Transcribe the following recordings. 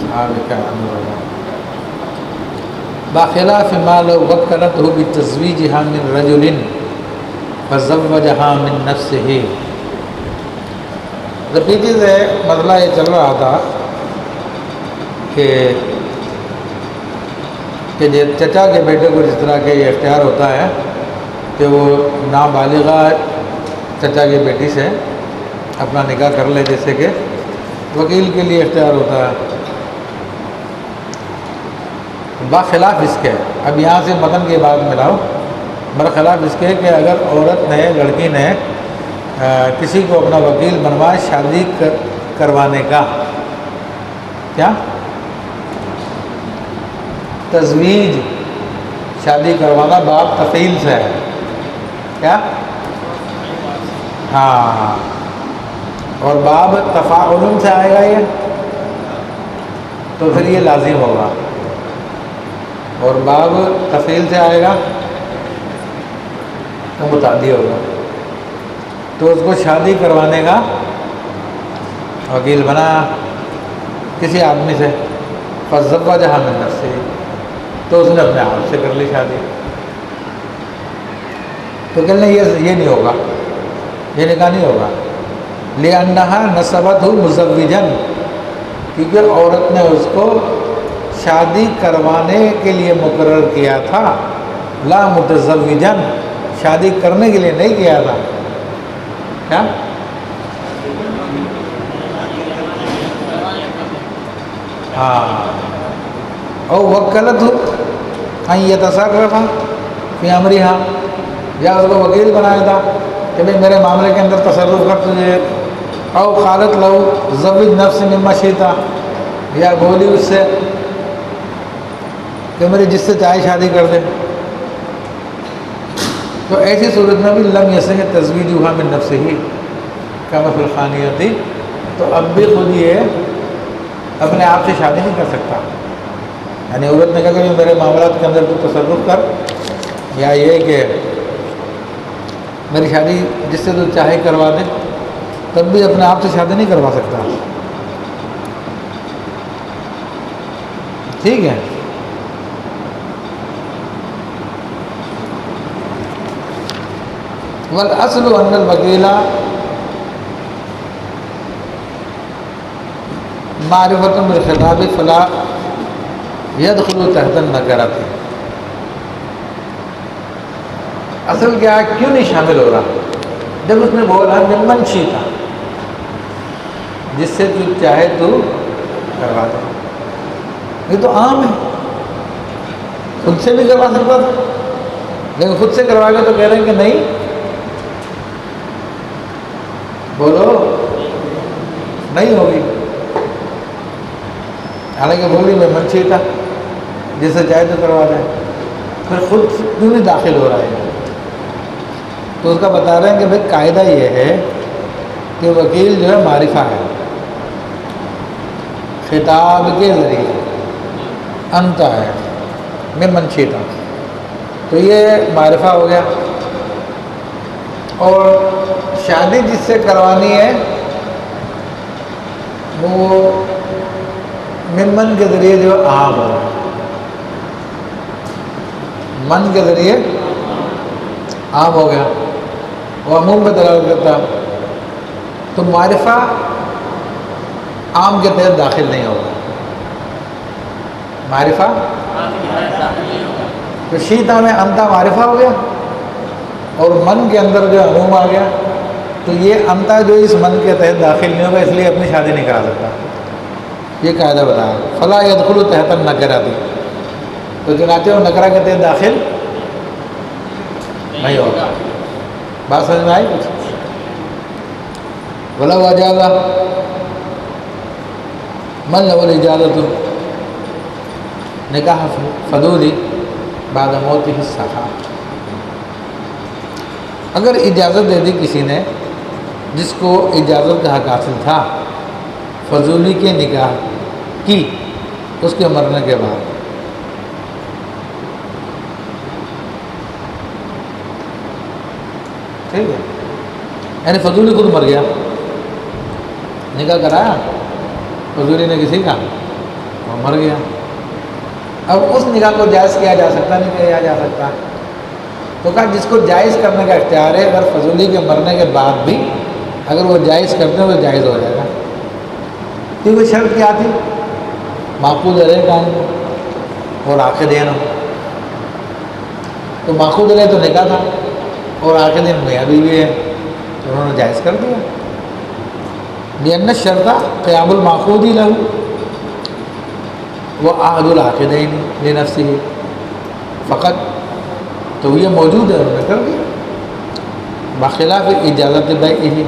أصحابك أمرنا بخلاف ما لو وكلته بتزويجها من رجل فزوجها من نفسه. تو پیچھے سے مسئلہ یہ چل رہا تھا کہ چچا کے بیٹے کو جس طرح کے یہ اختیار ہوتا ہے کہ وہ نابالغہ چچا کی بیٹی سے اپنا نکاح کر لے، جیسے کہ وکیل کے لیے اختیار ہوتا ہے، برخلاف اس کے. اب یہاں سے متن کی بات ملاؤ، برخلاف اس کے کہ اگر عورت نے، لڑکی نے کسی کو اپنا وکیل بنوائے شادی کروانے کا، کیا تزویج شادی کروانا باب تفعیل سے ہے، کیا ہاں، اور باب تفاعل سے آئے گا یہ، تو پھر یہ لازم ہوگا، اور باب تفعیل سے آئے گا تو متعدی ہوگا. تو اس کو شادی کروانے کا وکیل بنا کسی آدمی سے، فزوجہا من نفسہ، تو اس نے اپنے آپ سے کر لی شادی. تو کہنے یہ نہیں ہوگا، یہ نکاح نہیں ہوگا. لأنہا نصبتہ مزوجا، کیونکہ عورت نے اس کو شادی کروانے کے لیے مقرر کیا تھا، لا متزوجا، شادی کرنے کے لیے نہیں کیا تھا. کیا ہاں، او وکلتہ ان یتصرف فی امرہا، یا اس کو وکیل بنایا تھا کہ بھئی میرے معاملے کے اندر تصرف کر تجھے. او قالت لہ زوج نفس مما شئت، یا بولی اس سے کہ میری جس سے چاہے شادی کر دے. تو ایسی صورت میں بھی لم یصح تزویجھا من نفسہ کما فی الخانیۃ، تو اب بھی خود یہ اپنے آپ سے شادی نہیں کر سکتا. یعنی عورت نے کہا کہ میرے معاملات کے اندر تو تصرف کر، یا یہ کہ میری شادی جس سے تو چاہے کروا دے، تب بھی اپنے آپ سے شادی نہیں کروا سکتا. ٹھیک ہے. والاصل ان الوکیل معرفۃ بالخطاب فلا يدخل تحت النکرۃ. اصل کیا ہے، کیوں نہیں شامل ہو رہا؟ جب اس نے بولا ممن شئت، جس سے تو چاہے تو کروا دے، یہ تو عام ہے، خود سے بھی کروا سکتا تھا، لیکن خود سے کروا کے تو کہہ رہے ہیں کہ نہیں. بولو نہیں ہوگی، حالانکہ بولی میں منشی تھا، جس سے چاہے تو کروا دیں. پھر خود کیوں نہیں داخل ہو رہا ہے؟ تو اس کا بتا رہے ہیں کہ بھائی قاعدہ یہ ہے کہ وکیل جو ہے معرفہ ہے، خطاب کے ذریعے انت ہے میں منشیتا، تو یہ معرفہ ہو گیا. اور شادی جس سے کروانی ہے وہ ممن کے ذریعے جو عام ہو، من کے ذریعے عام ہو گیا، وہ عموم پہ دلالت کرتا، تو معرفہ عام کے تحت داخل نہیں ہوگا. معرفہ تو شیتا میں انتا معرفہ ہو گیا، اور من کے اندر جو عموم آ گیا، تو یہ انتا جو اس من کے تحت داخل نہیں ہوگا، اس لیے اپنی شادی نہیں کرا سکتا. یہ قاعدہ بتایا. فلا يدخل تحت النکرۃ، تو چنانچہ وہ نکرہ کے تحت داخل نہیں ہوگا. بات سمجھ میں آئی کچھ؟ ولو اجازہ من له الاجازۃ نکاح فضولی بعد موتہ الصحا، اگر اجازت دے دی کسی نے جس کو اجازت کا حق حاصل تھا فضولی کے نکاح کی اس کے مرنے کے بعد، ٹھیک ہے، یعنی فضولی خود مر گیا، نکاح کرایا فضولی نے کسی کا، وہ مر گیا. اب اس نکاح کو جائز کیا جا سکتا نہیں کیا جا سکتا؟ تو کہا جس کو جائز کرنے کا اختیار ہے، اگر فضولی کے مرنے کے بعد بھی اگر وہ جائز کرتے ہیں تو جائز ہو جائے گا. کیونکہ شرط کیا تھی؟ معقود علیہ قائم اور عاقدین ہو. تو معقود علیہ تو نکاح تھا اور عاقدین میاں بیوی ہے، تو انہوں نے جائز کر دیا. لأن الشرط قیام المعقود له وعقد العاقدین لنفسه فقط، تو یہ موجود ہے، انہوں نے کر دیا بخلاف اجازت بیعہ.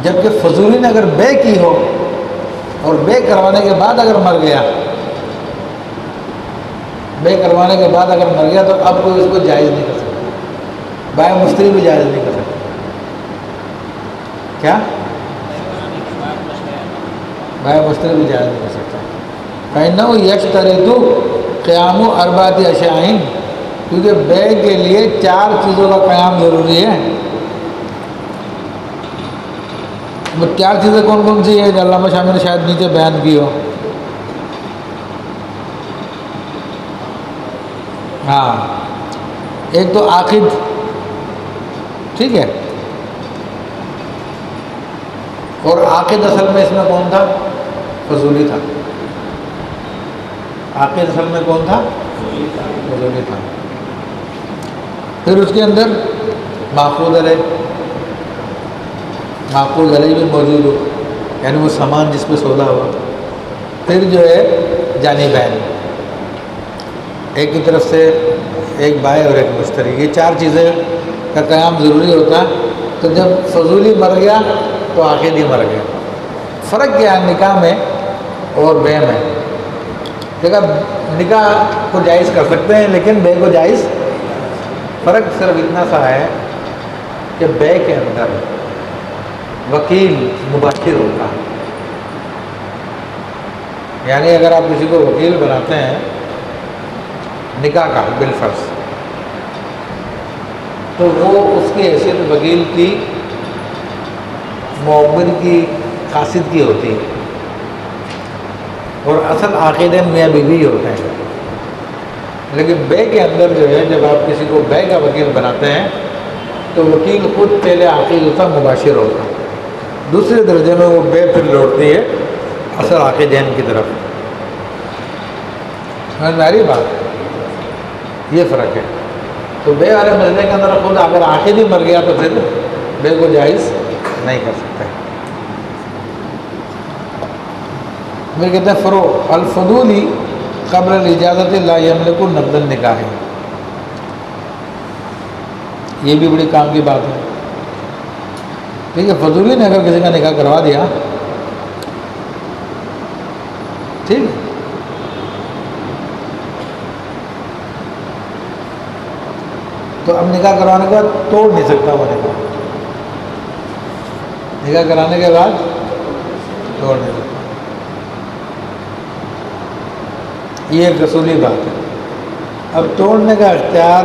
جبکہ فضولی نے اگر بے کی ہو اور بے کروانے کے بعد اگر مر گیا، بے کروانے کے بعد اگر مر گیا تو اب کوئی اس کو جائز نہیں کر سکتا. بائع مشتری بھی جائز نہیں کر سکتا. کیا؟ بائع مشتری بھی جائز نہیں کر سکتا. فإنه يشترط قیام اربعۃ اشیاء، کیونکہ بے کے لیے 4 چیزوں کا قیام ضروری ہے. وہ 4 چیزیں کون کون سی ہے جو علامہ شامی نے شاید نیچے بیان کی ہو؟ ہاں، ایک تو عاقد، ٹھیک ہے، اور عاقد اصل میں اس میں کون تھا؟ فضولی تھا. عاقد اصل میں کون تھا؟ فضولی تھا. پھر اس کے اندر معقود علیہ، معقود علیہ بھی موجود ہو، یعنی وہ سامان جس پہ سودا ہوا. پھر جو ہے جانبین، ایک کی طرف سے ایک بائع اور ایک مشتری، یہ 4 چیزیں کا قیام ضروری ہوتا ہے. تو جب فضولی مر گیا تو عاقد ہی مر گیا. فرق کیا ہے نکاح میں اور بے میں؟ دیکھا، نکاح کو جائز کر سکتے ہیں لیکن بے کو جائز، فرق صرف اتنا سا ہے کہ بے کے اندر وکیل مباشر ہوتا ہے. یعنی اگر آپ کسی کو وکیل بناتے ہیں نکاح کا بالفرض، تو وہ اس کی حیثیت وکیل کی معبر کی خاصیت کی ہوتی ہے، اور اصل عاقدین میاں بیوی ہوتے ہیں. لیکن بے کے اندر جو ہے جب آپ کسی کو بے کا وکیل بناتے ہیں تو وکیل خود پہلے عاقد ہوتا، مباشر ہوتا، دوسرے درجے میں وہ بے پھر لوٹتی ہے اصل عاقدین کی طرف. سمجھ میں آ رہی بات؟ یہ فرق ہے. تو بے والے مسئلے کے اندر خود اگر عاقد ہی مر گیا تو پھر بے کو جائز نہیں کر سکتے. میں کہتے ہیں فرو الفضولی قبل الاجازت لا یملک نقد النکاح، یہ بھی بڑی کام کی بات ہے. ٹھیک ہے، فضولی نے اگر کسی کا نکاح کروا دیا، ٹھیک، تو اب نکاح کروانے کے بعد توڑ نہیں سکتا وہ نکاح. نکاح کرانے کے بعد توڑ نہیں سکتا. یہ ایک اصولی بات ہے. اب توڑنے کا اختیار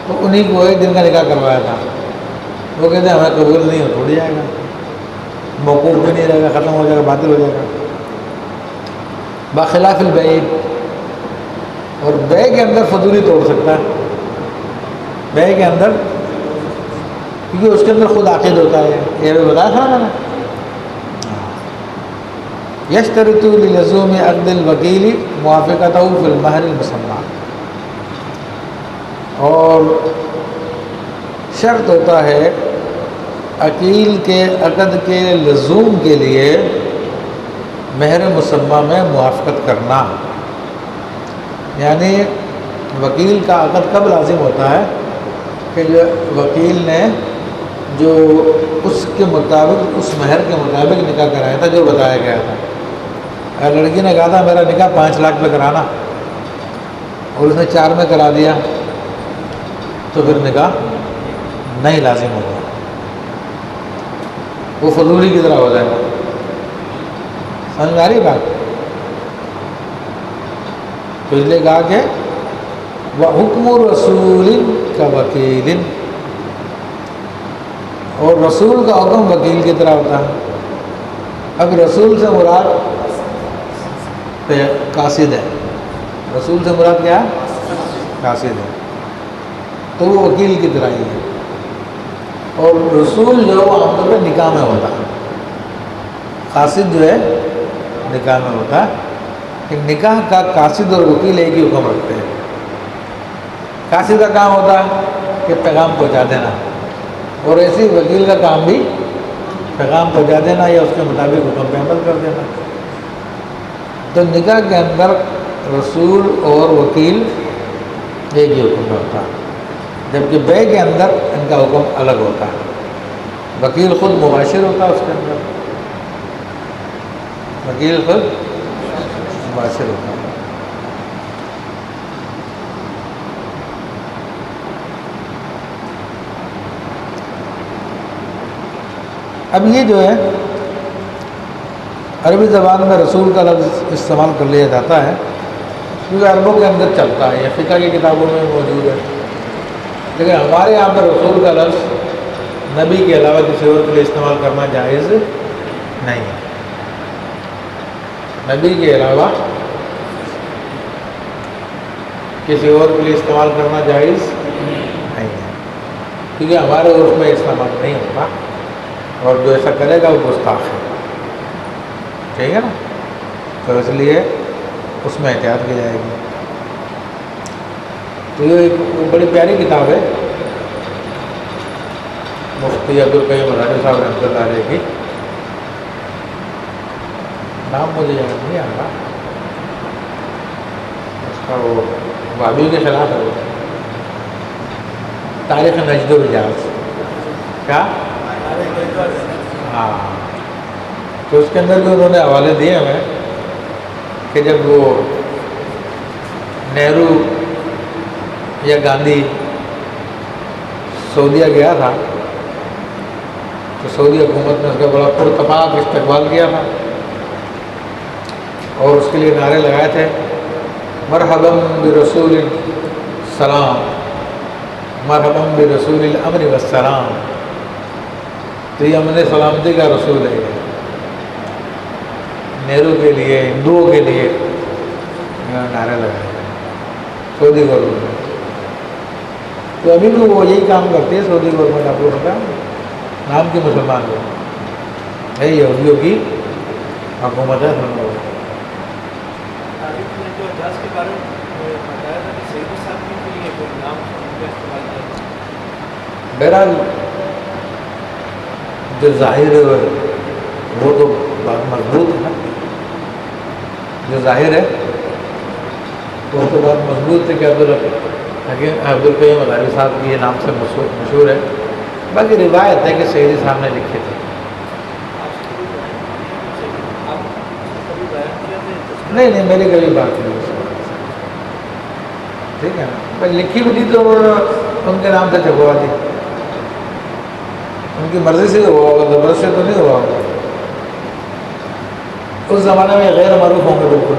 تو انہی کو ہے جن کا نکاح کروایا تھا. وہ کہتے ہیں ہمیں قبول نہیں ہو، توڑ جائے گا، موقوف بھی نہیں رہے گا، ختم ہو جائے گا، باطل ہو جائے گا. بخلاف البیع، اور بے کے اندر فضولی توڑ سکتا ہے. بے کے اندر، کیونکہ اس کے اندر خود عاقد ہوتا ہے. یہ بھی بتایا تھا میں نے. یشترط للزوم عقد الوکیل موافقتہ فی المہر المسمى، اور شرط ہوتا ہے وکیل کے عقد کے لزوم کے لیے مہر مسمى میں موافقت کرنا. یعنی وکیل کا عقد کب لازم ہوتا ہے کہ جو وکیل نے جو اس کے مطابق، اس مہر کے مطابق نکاح کرایا تھا جو بتایا گیا تھا. اگر لڑکی نے کہا تھا میرا نکاح 5 لاکھ پہ کرانا اور اس نے 4 میں کرا دیا تو پھر نکاح نہیں لازم ہوگا، وہ فضولی کی طرح ہو جائے گا. سمجھ میں آ رہی بات؟ تو اس لیے کہا کہ وحکم رسول کا وکیل، اور رسول کا حکم وکیل کی طرح ہوتا ہے. اب رسول سے مراد قاصد ہے، رسول سے مراد کیا ہے؟ قاصد ہے، تو وہ وکیل کی طرح ہی ہے۔ اور رسول جو ہے وہ عام طور پہ نکاح میں ہوتا ہے، قاصد جو ہے نکاح میں ہوتا ہے، کہ نکاح کا قاصد اور وکیل ایک ہی حکم رکھتے ہیں۔ قاصد کا کام ہوتا ہے کہ پیغام پہنچا دینا، اور ایسے وکیل کا کام بھی پیغام پہنچا دینا یا اس کے مطابق حکم پہ عمل کر دینا۔ تو نکاح کے اندر رسول اور وکیل ایک ہی حکم میں ہوتا ہے، جبکہ بیع کے اندر ان کا حکم الگ ہوتا ہے۔ وکیل خود مباشر ہوتا ہے، اس کے اندر وکیل خود مباشر ہوتا ہے۔ اب یہ جو ہے عربی زبان میں رسول کا لفظ استعمال کر لیا جاتا ہے کیونکہ عربوں کے اندر چلتا ہے، یا فقہ کی کتابوں میں موجود ہے، لیکن ہمارے یہاں پر رسول کا لفظ نبی کے علاوہ کسی اور کے لیے استعمال کرنا جائز نہیں ہے۔ نبی کے علاوہ کسی اور کے لیے استعمال کرنا جائز نہیں ہے، کیونکہ ہمارے عرف میں استعمال نہیں ہوتا، اور جو ایسا کرے گا وہ گستاخ ہے، ٹھیک ہے نا؟ تو اس لیے اس میں احتیاط کی جائے گی۔ تو یہ ایک بڑی پیاری کتاب ہے مفتی عبدالقیوم الحاجی صاحب رحمۃ اللہ علیہ کی، نام مجھے یاد نہیں آ رہا، اس کا وہ وہابیوں کے خلاف ہے، وہ تاریخ نجد و حجاز، کیا؟ ہاں، تو اس کے اندر بھی انہوں نے حوالے دیے ہمیں کہ جب وہ نہرو یا گاندھی سعودیہ گیا تھا تو سعودی حکومت نے اس کا بڑا پرتپاک استقبال کیا تھا، اور اس کے لیے نعرے لگائے تھے، مرحبا برسول السلام، مرحبا برسول الامن والسلام، تو یہ امن سلامتی کا رسول ہے۔ نہرو کے لیے، ہندوؤں کے لیے نعرے لگائے سعودی گورنمنٹ، تو ابھی بھی وہ یہی کام کرتی ہے سعودی گورنمنٹ، آپ کو پتا ہے، نام کی مسلمان لوگ ہے، یہودیوں کی حکومت ہے۔ بہرحال جو ظاہر ہے وہ تو بات مضبوط ہے، جو ظاہر ہے وہ تو بات مضبوط ہے کہ عبدالقیوم الحاجی صاحب کی یہ نام سے مشہور ہے، باقی روایت ہے کہ سیدی صاحب نے لکھے تھے۔ نہیں میری کبھی بات نہیں اس بات سے، ٹھیک ہے نا، پر لکھی بھی تھی تو ان کے نام سے چھپوا دی، ان کی مرضی سے ہوا ہوگا، زبردست سے تو نہیں ہوا ہوگا۔ اس زمانے میں غیر معروف ہوں گے بالکل،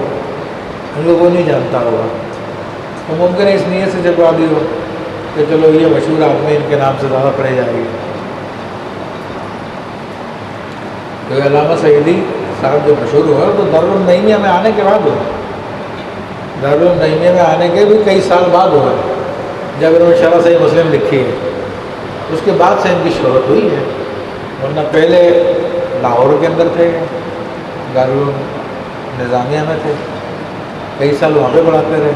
ان کو کوئی نہیں جانتا ہوگا، تو ممکن ہے اس نیت سے چھپوا دی ہو کہ چلو یہ مشہور آدمی ان کے نام سے زیادہ پڑھے جائے گی۔ تو علامہ سعیدی صاحب جو مشہور ہوا تو دارالنعیمیہ میں آنے کے بعد ہوا، دارالنعیمیہ میں آنے کے بھی کئی سال بعد ہوا جب انہوں نے شرح صحیح مسلم لکھی ہے، اس کے بعد سے ان کی شہرت ہوئی ہے، ورنہ پہلے لاہور کے اندر تھے، دارالنظامیہ میں تھے، کئی سال وہاں پہ پڑھاتے رہے،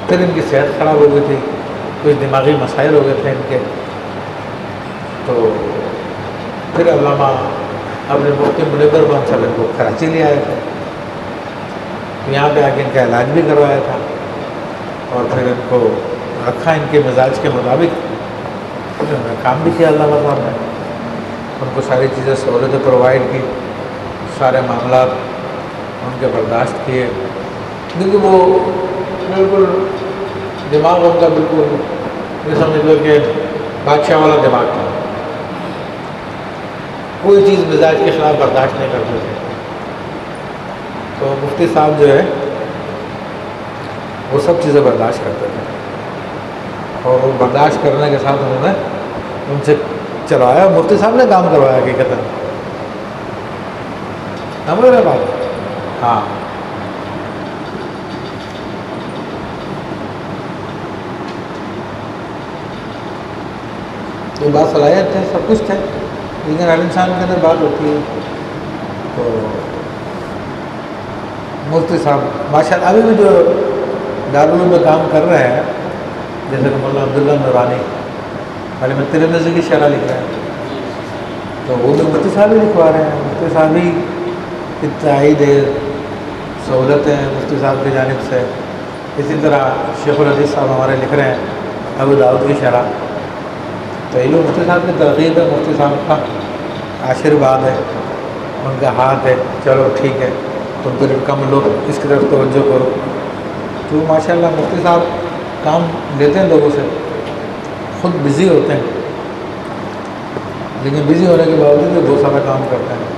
پھر ان کی صحت خراب ہو گئی تھی، کچھ دماغی مسائل ہو گئے تھے ان کے، تو پھر علامہ اپنے مفتی منیبر بن صاحب ان کو کراچی لے آئے تھے، تو یہاں پہ آ کے ان کا علاج بھی کروایا تھا، اور پھر ان کو رکھا ان کے مزاج کے مطابق، انہوں نے کام بھی کیا علامہ صاحب نے، ان کو ساری چیزیں سہولتیں پرووائڈ کی، سارے معاملات ان کے برداشت کیے، کیونکہ وہ بالکل دماغ ان کا بالکل یہ سمجھ لو کہ بادشاہ والا دماغ تھا، کوئی چیز مزاج کے خلاف برداشت نہیں کرتے تھے۔ تو مفتی صاحب جو ہے وہ سب چیزیں برداشت کرتے تھے، اور وہ برداشت کرنے کے ساتھ انہوں نے ان سے چلوایا، مفتی صاحب نے کام کروایا حقیقتاً، سمجھ رہے بات؟ ہاں یہ بات صلاحیت ہے، سب کچھ ہے، لیکن ہر انسان کے اندر بات ہوتی ہے۔ تو مفتی صاحب ماشاء اللہ ابھی بھی جو دارالعلوم میں کام کر رہے ہیں، جیسے کہ مولانا عبداللہ نورانی عالم ترمذی کی شرح لکھ رہے ہیں، تو وہ بھی مفتی صاحب ہی لکھوا رہے ہیں، مفتی صاحب ہی کی تائید سہولت ہے مفتی صاحب کی جانب سے۔ اسی طرح شیخ الحدیث صاحب ہمارے لکھ رہے ہیں ابو داؤد کی شرح، تو یہ مفتی صاحب کی ترغیب ہے، مفتی صاحب کا آشرواد ہے، ان کا ہاتھ ہے، چلو ٹھیک ہے تم پھر کم لو، اس کی طرف توجہ کرو۔ تو ماشاء اللہ مفتی صاحب کام لیتے ہیں لوگوں سے، خود بزی ہوتے ہیں، لیکن بزی ہونے کے باوجود بھی بہت سارا کام کرتے ہیں،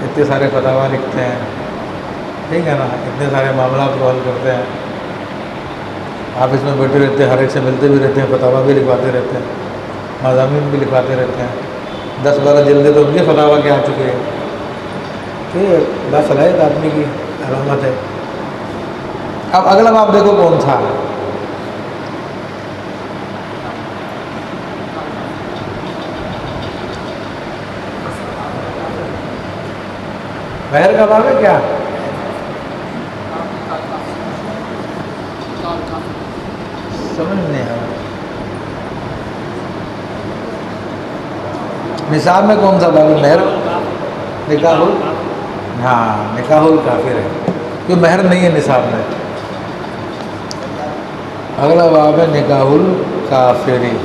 اتنے سارے فتاویٰ لکھتے ہیں، ٹھیک ہے نا، اتنے سارے معاملات کو حل کرتے ہیں، آفس میں بیٹھے رہتے ہیں، ہر ایک سے ملتے بھی رہتے ہیں، فتاویٰ بھی لکھواتے رہتے ہیں، مضامین بھی لکھواتے رہتے ہیں، 10-12 جلدیں تو ان کے فتاویٰ کے آ چکے ہیں۔ تو یہ باصلاحیت آدمی کی علامت ہے۔ اب اگلا باب دیکھو کون سا ہے، مہر کا باب ہے کیا؟ سمجھ نہیں آ رہا۔ نصاب میں کون سا باب ہے؟ مہر، نکاح، ہاں نکاح الکافر ہے، کیوں مہر نہیں ہے نصاب میں۔ اگلا باب ہے نکاح الکافری۔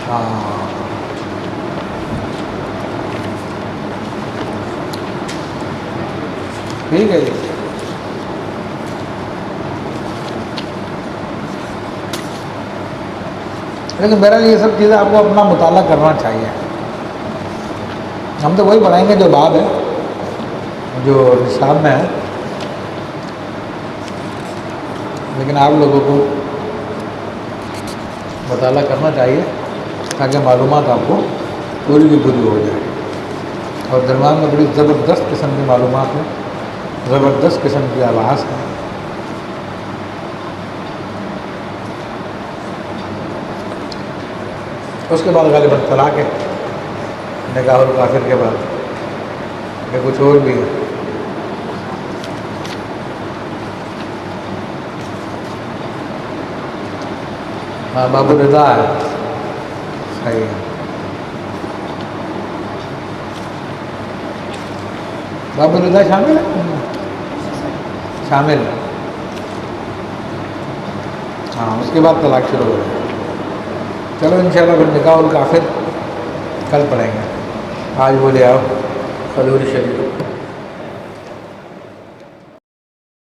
ہاں ٹھیک ہے جی۔ لیکن بہرحال یہ سب چیزیں آپ کو اپنا مطالعہ کرنا چاہیے۔ ہم تو وہی پڑھائیں گے جو باب ہے، جو نصاب میں ہے، لیکن آپ لوگوں کو مطالعہ کرنا چاہیے تاکہ معلومات آپ کو پوری کی پوری ہو جائے، اور درمیان میں بڑی زبردست قسم کی معلومات ہیں، زبردست قسم کی آواز ہے۔ اس کے بعد غالباً طلاق ہے، نکاح الکافر کے بعد، یا کچھ اور بھی ہے۔ ہاں باب الرضا ہے، صحیح ہے، باب الرضا شامل ہے، شامل ہے، ہاں اس کے بعد طلاق شروع ہو جائے۔ چلو انشاءاللہ پھر نکاح الکافر کل پڑھیں گے۔ آج بولے آؤ حضور شریف۔